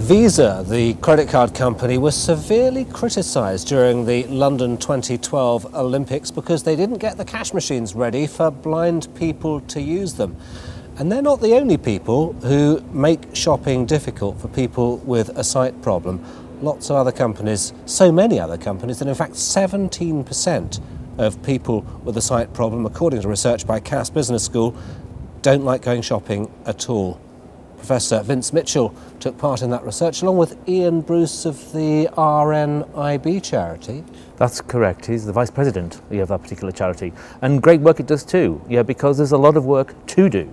Visa, the credit card company, was severely criticised during the London 2012 Olympics because they didn't get the cash machines ready for blind people to use them. And they're not the only people who make shopping difficult for people with a sight problem. Lots of other companies, so many other companies, that in fact 17% of people with a sight problem, according to research by Cass Business School, don't like going shopping at all. Professor Vince Mitchell took part in that research, along with Ian Bruce of the RNIB charity. That's correct. He's the vice president of that particular charity. And great work it does too, because there's a lot of work to do.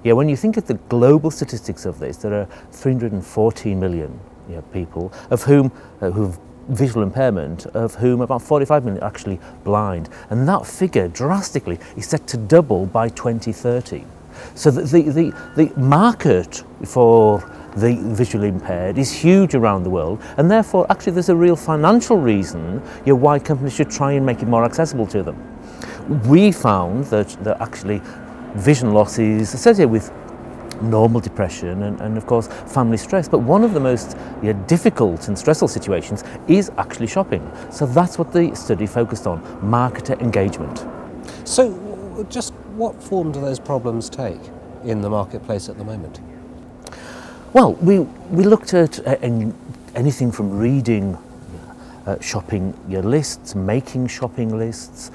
When you think of the global statistics of this, there are 314 million people, of whom who've visual impairment, of whom about 45 million are actually blind. And that figure drastically is set to double by 2030. So the market for the visually impaired is huge around the world, and therefore actually there's a real financial reason why companies should try and make it more accessible to them. We found that actually vision loss is associated with normal depression and of course family stress, but one of the most difficult and stressful situations is actually shopping. So that's what the study focused on, marketer engagement. So just what form do those problems take in the marketplace at the moment? Well, we looked at anything from reading shopping lists, making shopping lists,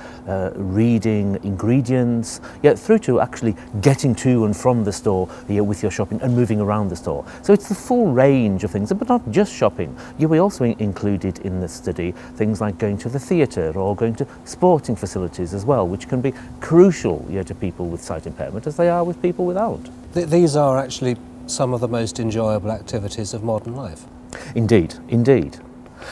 reading ingredients, through to actually getting to and from the store with your shopping and moving around the store. So it's the full range of things, but not just shopping. We also included in the study things like going to the theatre or going to sporting facilities as well, which can be crucial to people with sight impairment as they are with people without. These are actually some of the most enjoyable activities of modern life. Indeed, indeed.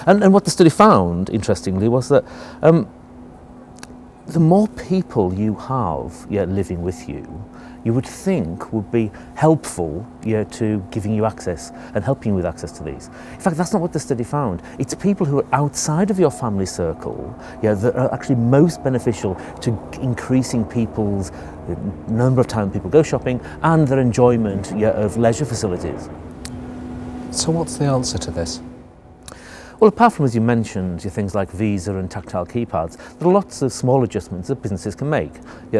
And what the study found, interestingly, was that the more people you have living with you, you would think would be helpful to giving you access and helping you with access to these. In fact, that's not what the study found. It's people who are outside of your family circle that are actually most beneficial to increasing people's number of times people go shopping and their enjoyment of leisure facilities. So what's the answer to this? Well, apart from, as you mentioned, things like Visa and tactile keypads, there are lots of small adjustments that businesses can make.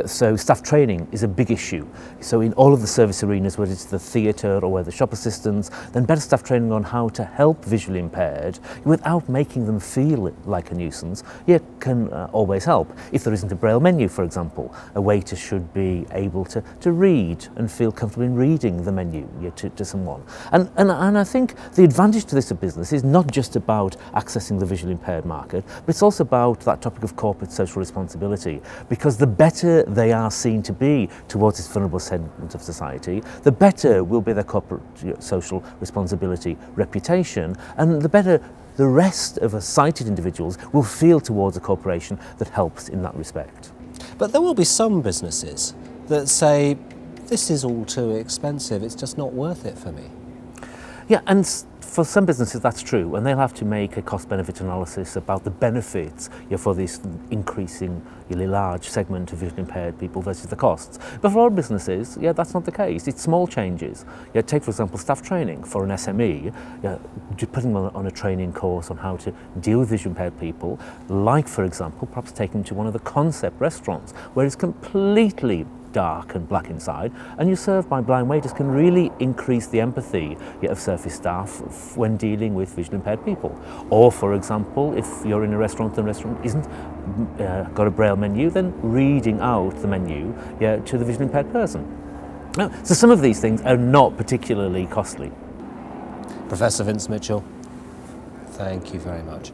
So staff training is a big issue. So in all of the service arenas, whether it's the theatre or whether shop assistants, then better staff training on how to help visually impaired without making them feel like a nuisance can always help. If there isn't a braille menu, for example, a waiter should be able to read and feel comfortable in reading the menu to someone. And I think the advantage to this of business is not just about accessing the visually impaired market, but it's also about that topic of corporate social responsibility, because the better they are seen to be towards this vulnerable segment of society, the better will be their corporate social responsibility reputation, and the better the rest of sighted individuals will feel towards a corporation that helps in that respect. But there will be some businesses that say, this is all too expensive, it's just not worth it for me. And for some businesses that's true, and they'll have to make a cost-benefit analysis about the benefits for this increasingly large segment of visually impaired people versus the costs. But for all businesses, that's not the case. It's small changes. Take, for example, staff training for an SME, putting them on a training course on how to deal with visually impaired people, like, for example, perhaps taking them to one of the concept restaurants where it's completely dark and black inside, and you're served by blind waiters, can really increase the empathy of service staff when dealing with visually impaired people. Or, for example, if you're in a restaurant and the restaurant isn't got a braille menu, then reading out the menu to the visually impaired person. So some of these things are not particularly costly. Professor Vince Mitchell, thank you very much.